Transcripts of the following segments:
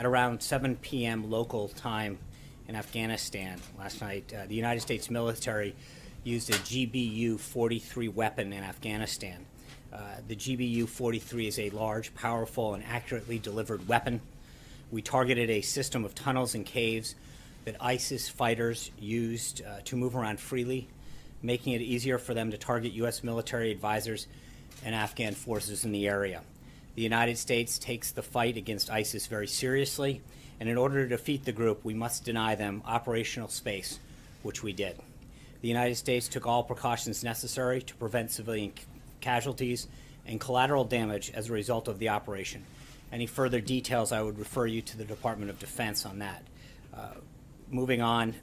At around 7 p.m. local time in Afghanistan last night, the United States military used a GBU-43 weapon in Afghanistan. The GBU-43 is a large, powerful, and accurately delivered weapon. We targeted a system of tunnels and caves that ISIS fighters used to move around freely, making it easier for them to target U.S. military advisors and Afghan forces in the area. The United States takes the fight against ISIS very seriously, and in order to defeat the group, we must deny them operational space, which we did. The United States took all precautions necessary to prevent civilian casualties and collateral damage as a result of the operation. Any further details, I would refer you to the Department of Defense on that. Moving on,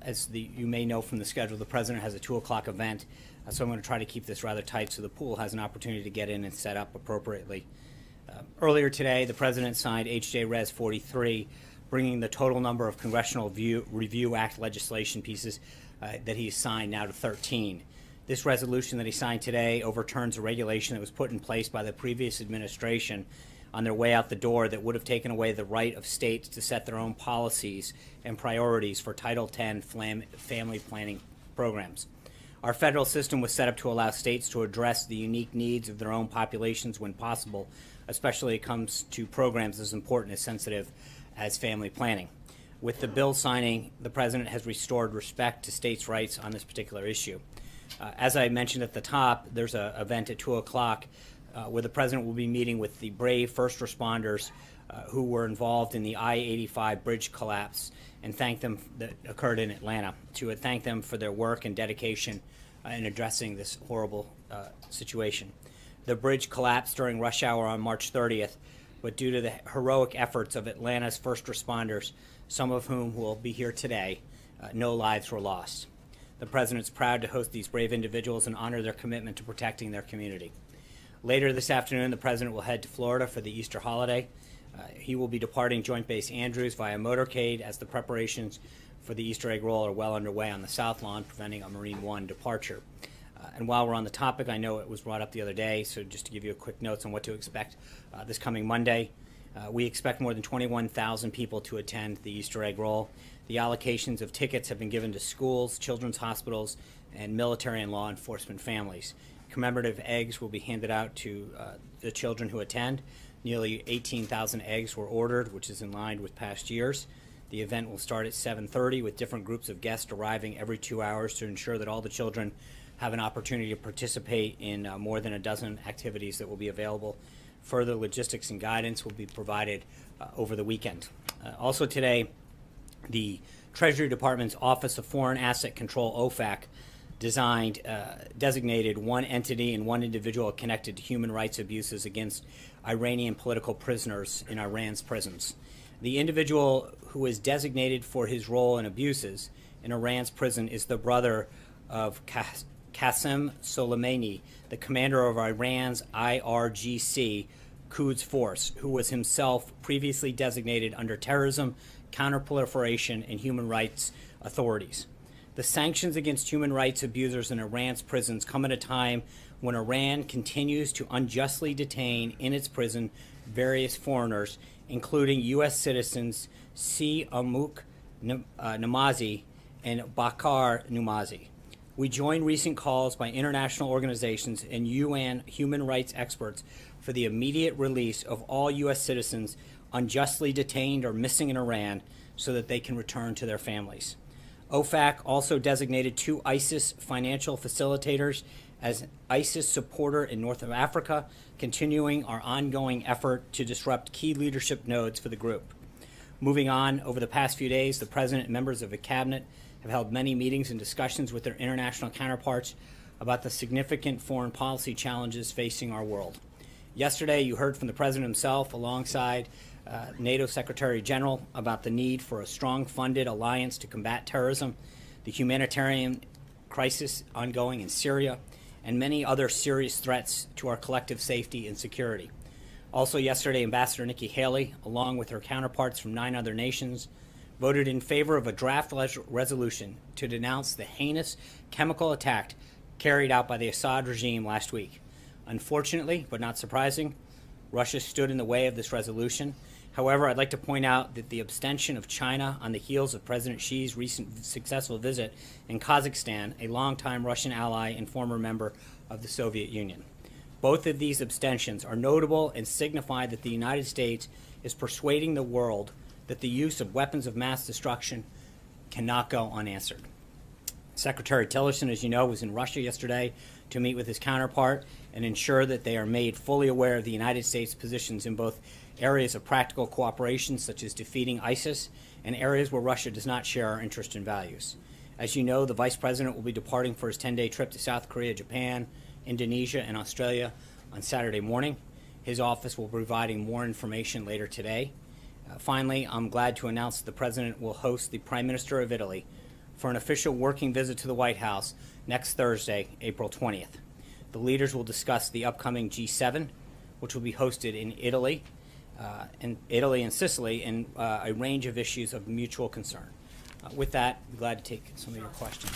as you may know from the schedule, the President has a 2 o'clock event, so I'm going to try to keep this rather tight so the pool has an opportunity to get in and set up appropriately. Earlier today, the President signed H.J. Res. 43, bringing the total number of Congressional Review Act legislation pieces that he's signed now to 13. This resolution that he signed today overturns a regulation that was put in place by the previous administration on their way out the door that would have taken away the right of states to set their own policies and priorities for Title X family planning programs. Our federal system was set up to allow states to address the unique needs of their own populations when possible, especially when it comes to programs as important and sensitive as family planning. With the bill signing, the President has restored respect to states' rights on this particular issue. As I mentioned at the top, there's an event at 2 o'clock where the President will be meeting with the brave first responders who were involved in the I-85 bridge collapse and thank them that occurred in Atlanta, to thank them for their work and dedication in addressing this horrible situation. The bridge collapsed during rush hour on March 30th, but due to the heroic efforts of Atlanta's first responders, some of whom will be here today, no lives were lost. The President's proud to host these brave individuals and honor their commitment to protecting their community. Later this afternoon, the President will head to Florida for the Easter holiday. He will be departing Joint Base Andrews via motorcade as the preparations for the Easter egg roll are well underway on the South Lawn, preventing a Marine One departure. And while we're on the topic, I know it was brought up the other day, so just to give you a quick notes on what to expect this coming Monday, we expect more than 21,000 people to attend the Easter egg roll. The allocations of tickets have been given to schools, children's hospitals, and military and law enforcement families. Commemorative eggs will be handed out to the children who attend. Nearly 18,000 eggs were ordered, which is in line with past years. The event will start at 7:30 with different groups of guests arriving every 2 hours to ensure that all the children have an opportunity to participate in more than a dozen activities that will be available. Further logistics and guidance will be provided over the weekend. Also today, the Treasury Department's Office of Foreign Asset Control, OFAC, designated one entity and one individual connected to human rights abuses against Iranian political prisoners in Iran's prisons. The individual who is designated for his role in abuses in Iran's prison is the brother of Qasem Soleimani, the commander of Iran's IRGC Quds Force, who was himself previously designated under terrorism, counterproliferation, and human rights authorities. The sanctions against human rights abusers in Iran's prisons come at a time when Iran continues to unjustly detain in its prison various foreigners, including U.S. citizens Si Amuk Namazi and Bakar Numazi. We join recent calls by international organizations and UN human rights experts for the immediate release of all U.S. citizens unjustly detained or missing in Iran so that they can return to their families. OFAC also designated 2 ISIS financial facilitators as an ISIS supporter in North Africa, continuing our ongoing effort to disrupt key leadership nodes for the group. Moving on, over the past few days, the President and members of the Cabinet have held many meetings and discussions with their international counterparts about the significant foreign policy challenges facing our world. Yesterday, you heard from the President himself alongside NATO Secretary General about the need for a strong funded alliance to combat terrorism, the humanitarian crisis ongoing in Syria, and many other serious threats to our collective safety and security. Also yesterday, Ambassador Nikki Haley, along with her counterparts from 9 other nations, voted in favor of a draft resolution to denounce the heinous chemical attack carried out by the Assad regime last week. Unfortunately, but not surprising, Russia stood in the way of this resolution. However, I'd like to point out that the abstention of China on the heels of President Xi's recent successful visit in Kazakhstan, a longtime Russian ally and former member of the Soviet Union. Both of these abstentions are notable and signify that the United States is persuading the world that the use of weapons of mass destruction cannot go unanswered. Secretary Tillerson, as you know, was in Russia yesterday to meet with his counterpart and ensure that they are made fully aware of the United States' positions in both areas of practical cooperation, such as defeating ISIS, and areas where Russia does not share our interests and values. As you know, the Vice President will be departing for his 10-day trip to South Korea, Japan, Indonesia, and Australia on Saturday morning. His office will be providing more information later today. Finally, I'm glad to announce that the President will host the Prime Minister of Italy for an official working visit to the White House next Thursday, April 20th. The leaders will discuss the upcoming G7, which will be hosted in Italy and Sicily, and a range of issues of mutual concern. With that, I'm glad to take some of your questions.